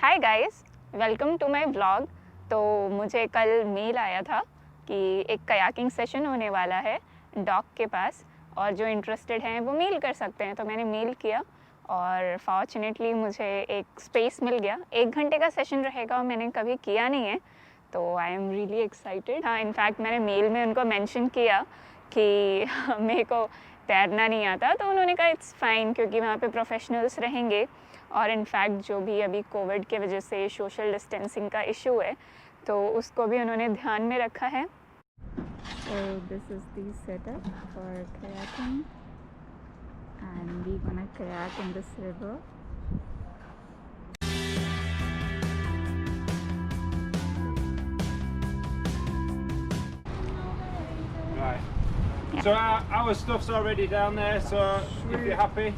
Hi guys, welcome to my vlog. तो मुझे कल मेल आया था कि एक कयाकिंग सेशन होने वाला है डॉक के पास और जो इंटरेस्टेड हैं वो मेल कर सकते हैं। तो मैंने मेल किया और फॉर्चुनेटली मुझे एक स्पेस मिल गया। 1 घंटे का सेशन रहेगा और मैंने कभी किया नहीं है, तो आई एम रियली एक्साइटेड। हाँ, इनफैक्ट मैंने मेल में उनको मेंशन किया कि मेरे को तैरना नहीं आता, तो उन्होंने कहा इट्स फाइन क्योंकि वहाँ पे प्रोफेशनल्स रहेंगे और इनफैक्ट जो भी अभी कोविड के वजह से सोशल डिस्टेंसिंग का इशू है तो उसको भी उन्होंने ध्यान में रखा है। So this is the setup for kayaking and we gonna kayak in this river. Right. Yeah. So our stuff's already down there, so if you're happy.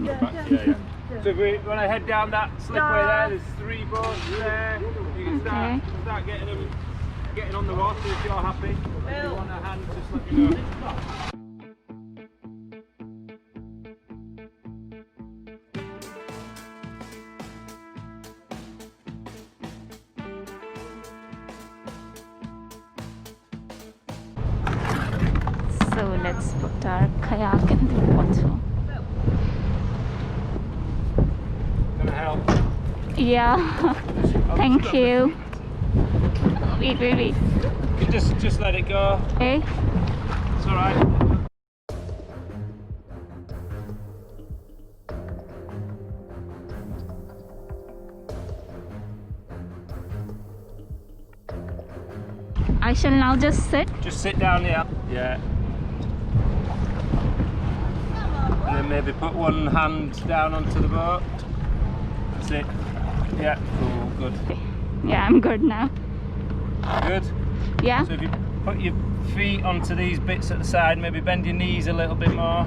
Yeah. So if we want to head down that slipway there, there's 3 boats there. You can start getting on the water if you're happy. If you want a hand, just let me know. So let's put our kayak in the water. Gonna help. Yeah. Thank you. Wait. You can just let it go. Okay. It's all right. I shall now just sit. Just sit down here. Yeah. And then maybe put one hand down onto the boat. That's it. Yeah. Cool. Good. Yeah, I'm good now. Good. Yeah. So if you put your feet onto these bits at the side, maybe bend your knees a little bit more.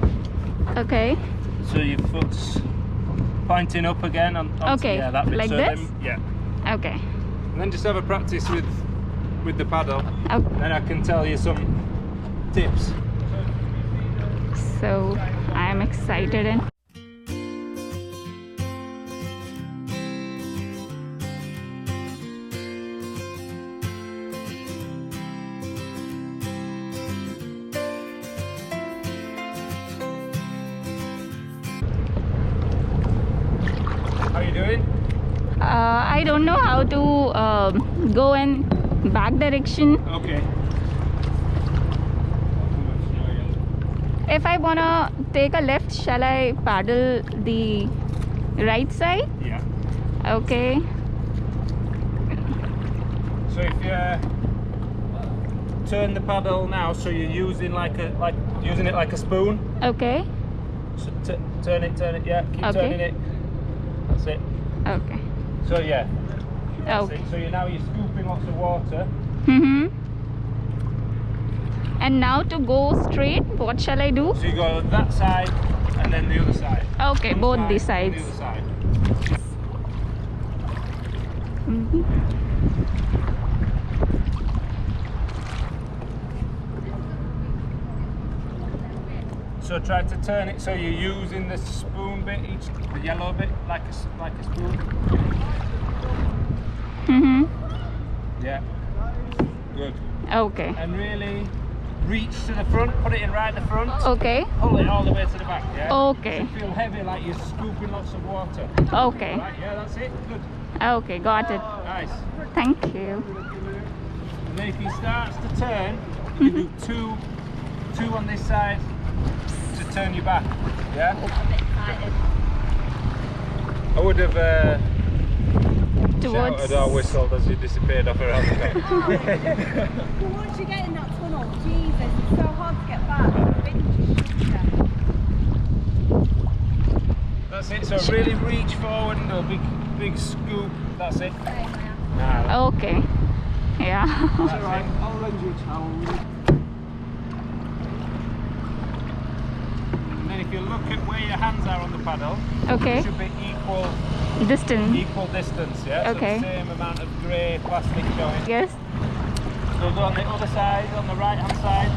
Okay. So your foot's pointing up again. Okay. Yeah, that bit. Like so this? Then, yeah. Okay. And then just have a practice with the paddle. Okay. Then I can tell you some tips. So I am excited and How you doing? I don't know how to go in back direction. Okay. If I wanna take a left, shall I paddle the right side? Yeah. Okay. So if you turn the paddle now, so you're using using it like a spoon. Okay. So turn it. Yeah. Keep Okay. turning it. That's it. Okay. So yeah. That's Okay. it. So you're scooping lots of water. Mm-hmm. And now to go straight, what shall I do? So you go that side and then the other side. Okay, One both side the and sides. The other side. Mm-hmm. So try to turn it so you're using the spoon bit, the yellow bit, like a spoon. Mm-hmm. Yeah. Good. Okay. And really reach to the front, put it in right at the front. Okay. Pull it all the way to the back, yeah? Okay. So feel heavy like you're scooping lots of water. Okay. Right, yeah, that's it. Good. Okay, got it. Nice. Thank you. And then if he starts to turn, you do two on this side to turn you back, yeah? I would have shouted or whistled as you disappeared off around the back. Well, once you get in that tunnel, Jesus, it's so hard to get back. That's it, so really reach forward and do a big scoop. That's it. Nah, Okay. Yeah. that's it. I'll lend you a towel. And then if you look at where your hands are on the paddle, Okay. it should be equal Distance. yeah? Okay. So the same amount of grey plastic showing. Yes. So go on the other side, on the right hand side.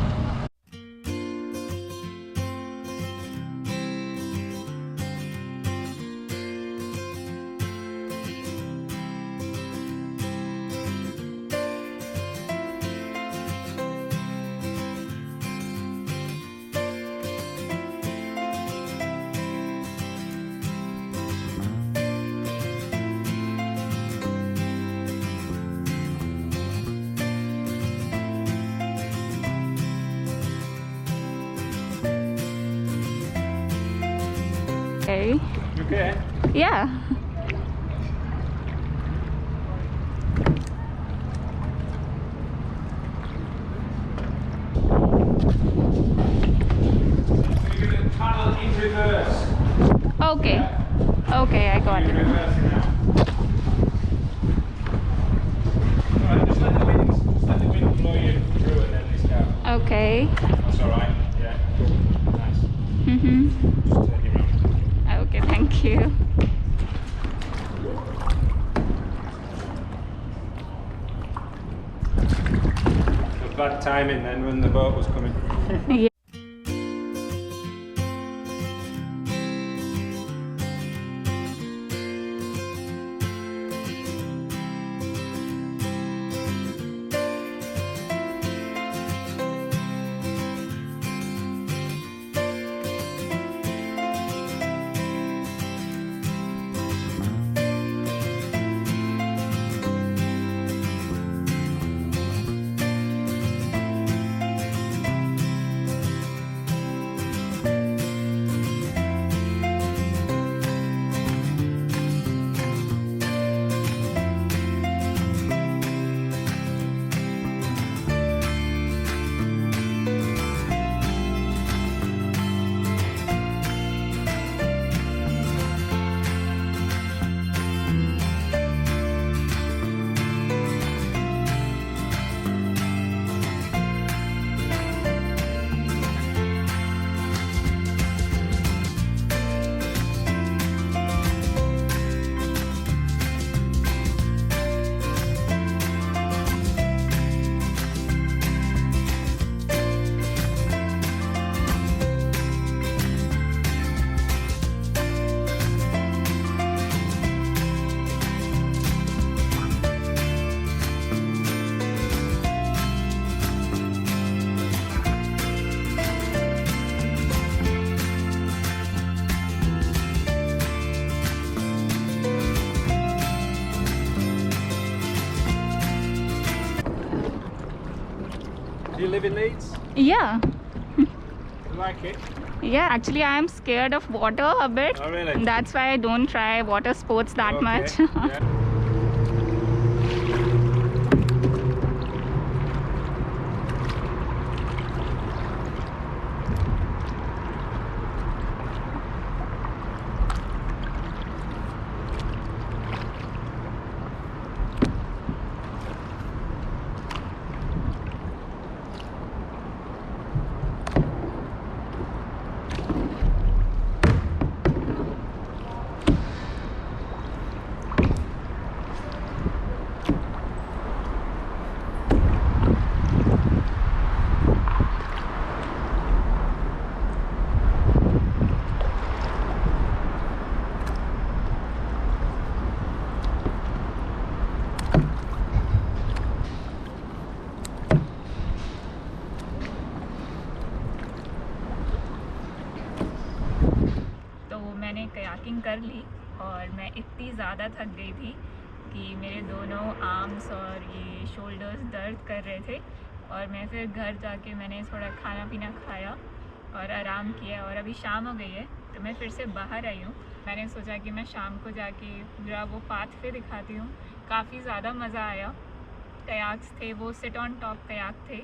Yeah. You're going to paddle in reverse. Okay. Okay, I got You're it. reversing now. Alright, just let the wind blow you through and then discount. Okay. That's alright. Yeah, cool. Nice. Mm-hmm. Just turn you around. Okay, thank you. Bad timing then when the boat was coming. Yeah. Do you live in Leeds? Yeah. You like it? Yeah, actually I am scared of water a bit. Oh really? That's why I don't try water sports that Okay, much. yeah. तो मैंने kayaking कर ली और मैं इतनी ज़्यादा थक गई थी कि मेरे दोनों आर्म्स और ये शोल्डर्स दर्द कर रहे थे और मैं फिर घर जाके मैंने थोड़ा खाना पीना खाया और आराम किया और अभी शाम हो गई है तो मैं फिर से बाहर आई हूँ। मैंने सोचा कि मैं शाम को जाके पूरा वो पाथ पे दिखाती हूँ। काफ़ी ज़्यादा मज़ा आया। कयाक्स थे, वो सिट ऑन टॉप कयाक थे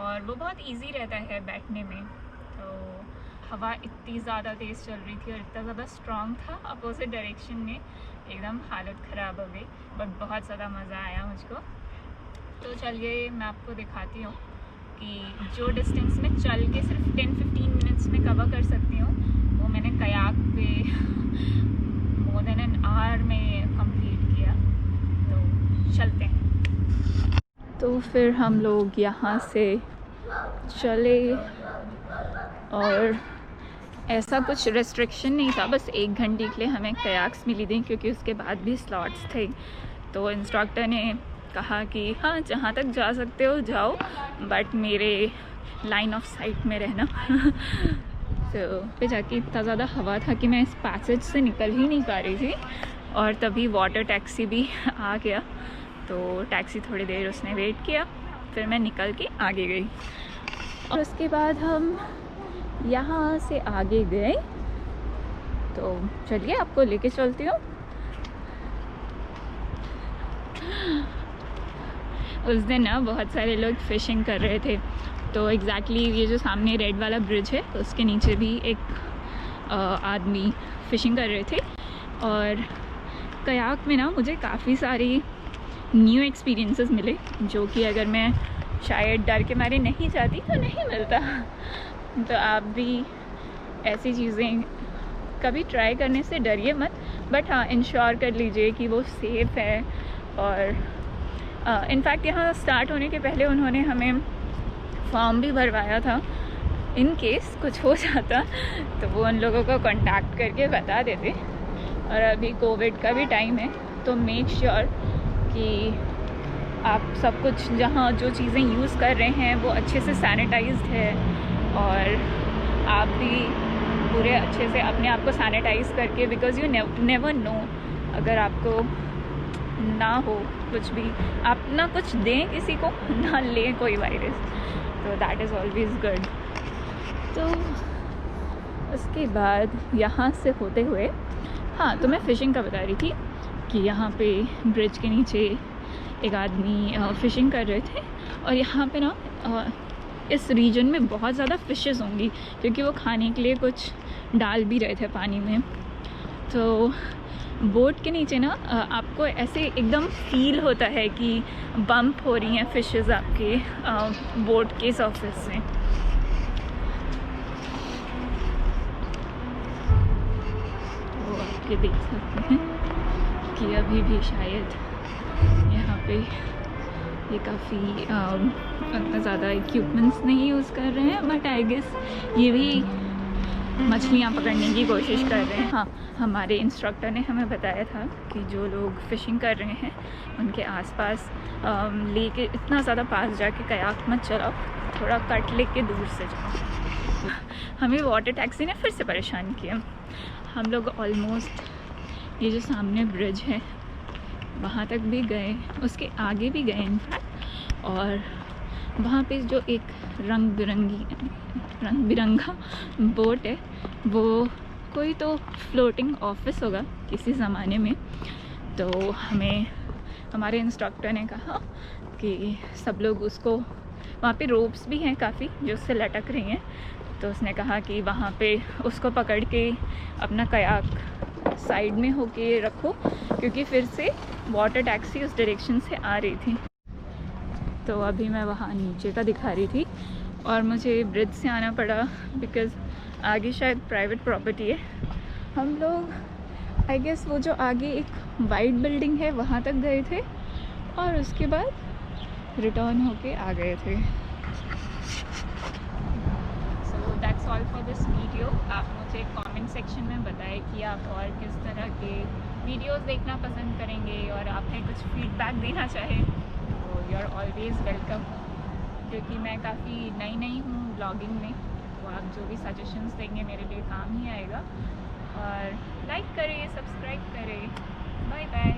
और वो बहुत इजी रहता है बैठने में। तो हवा इतनी ज़्यादा तेज़ चल रही थी और इतना ज़्यादा स्ट्रॉन्ग था अपोजिट डायरेक्शन में, एकदम हालत ख़राब हो गई, बट बहुत ज़्यादा मज़ा आया मुझको। तो चलिए मैं आपको दिखाती हूँ कि जो डिस्टेंस में चल के सिर्फ 10-15 मिनट्स में कवर कर सकती हूँ वो मैंने कयाक पे मोर देन एन आवर में कंप्लीट किया। तो चलते हैं। तो फिर हम लोग यहाँ से चले और ऐसा कुछ रेस्ट्रिक्शन नहीं था, बस 1 घंटे के लिए हमें कयाक्स मिली थी क्योंकि उसके बाद भी स्लॉट्स थे। तो इंस्ट्रक्टर ने कहा कि हाँ जहाँ तक जा सकते हो जाओ बट मेरे लाइन ऑफ साइट में रहना। तो फिर जाके इतना ज़्यादा हवा था कि मैं इस पैसेज से निकल ही नहीं पा रही थी और तभी वाटर टैक्सी भी आ गया। तो टैक्सी थोड़ी देर उसने वेट किया, फिर मैं निकल के आगे गई और उसके बाद हम यहाँ से आगे गए तो चलिए आपको लेके चलती हूँ। उस दिन ना बहुत सारे लोग फ़िशिंग कर रहे थे, तो एग्जैक्टली ये जो सामने रेड वाला ब्रिज है उसके नीचे भी एक आदमी फ़िशिंग कर रहे थे। और कयाक में ना मुझे काफ़ी सारी न्यू एक्सपीरियंसेस मिले, जो कि अगर मैं शायद डर के मारे नहीं जाती तो नहीं मिलता। तो आप भी ऐसी चीज़ें कभी ट्राई करने से डरिए मत, बट हाँ इंश्योर कर लीजिए कि वो सेफ़ है। और इनफैक्ट यहाँ स्टार्ट होने के पहले उन्होंने हमें फॉर्म भी भरवाया था, इन केस कुछ हो जाता तो वो उन लोगों को कांटेक्ट करके बता देते। और अभी कोविड का भी टाइम है, तो मेक श्योर कि आप सब कुछ जहाँ जो चीज़ें यूज़ कर रहे हैं वो अच्छे से सैनिटाइज्ड है, और आप भी पूरे अच्छे से अपने आप को सैनिटाइज़ करके, बिकॉज़ यू नेवर नो, अगर आपको ना हो कुछ भी, आप ना कुछ दें किसी को, ना लें कोई वायरस, तो दैट इज़ ऑलवेज़ गुड। तो उसके बाद यहाँ से होते हुए, हाँ तो मैं फ़िशिंग का बता रही थी कि यहाँ पे ब्रिज के नीचे एक आदमी फ़िशिंग कर रहे थे। और यहाँ पे ना इस रीजन में बहुत ज़्यादा फ़िशेस होंगी, क्योंकि वो खाने के लिए कुछ डाल भी रहे थे पानी में। तो बोट के नीचे ना आपको ऐसे एकदम फील होता है कि बम्प हो रही हैं फ़िशेस आपके बोट के सरफेस से। वो आपके देख सकते हैं कि अभी भी शायद यहाँ पे ये काफ़ी उतना ज़्यादा इक्विपमेंट्स नहीं यूज़ कर रहे हैं, बट आई गेस ये भी मछलियाँ पकड़ने की कोशिश कर रहे हैं। हाँ, हमारे इंस्ट्रक्टर ने हमें बताया था कि जो लोग फ़िशिंग कर रहे हैं उनके आसपास लेके इतना ज़्यादा पास जाके कयाक मत चलाओ, थोड़ा कट लेके दूर से जाओ। हमें वाटर टैक्सी ने फिर से परेशान किया। हम लोग ऑलमोस्ट ये जो सामने ब्रिज है वहाँ तक भी गए, उसके आगे भी गए इनफैक्ट, और वहाँ पे जो एक रंग बिरंगा बोट है, वो कोई तो फ्लोटिंग ऑफिस होगा किसी ज़माने में। तो हमें हमारे इंस्ट्रक्टर ने कहा कि सब लोग उसको, वहाँ पे रोप्स भी हैं काफ़ी जो उससे लटक रही हैं, तो उसने कहा कि वहाँ पे उसको पकड़ के अपना कयाक साइड में होके रखो, क्योंकि फिर से वाटर टैक्सी उस डायरेक्शन से आ रही थी। तो अभी मैं वहाँ नीचे का दिखा रही थी और मुझे ब्रिज से आना पड़ा, बिकॉज़ आगे शायद प्राइवेट प्रॉपर्टी है। हम लोग आई गेस वो जो आगे एक वाइट बिल्डिंग है वहाँ तक गए थे, और उसके बाद रिटर्न होके आ गए थे। So that's all for this video. आप मुझे कमेंट सेक्शन में बताएं कि आप और किस तरह के वीडियोस देखना पसंद करेंगे, और आपने कुछ फीडबैक देना चाहें तो यू आर ऑलवेज़ वेलकम, क्योंकि मैं काफ़ी नई हूँ ब्लॉगिंग में, तो आप जो भी सजेशंस देंगे मेरे लिए काम ही आएगा। और लाइक करें, सब्सक्राइब करें। Bye bye.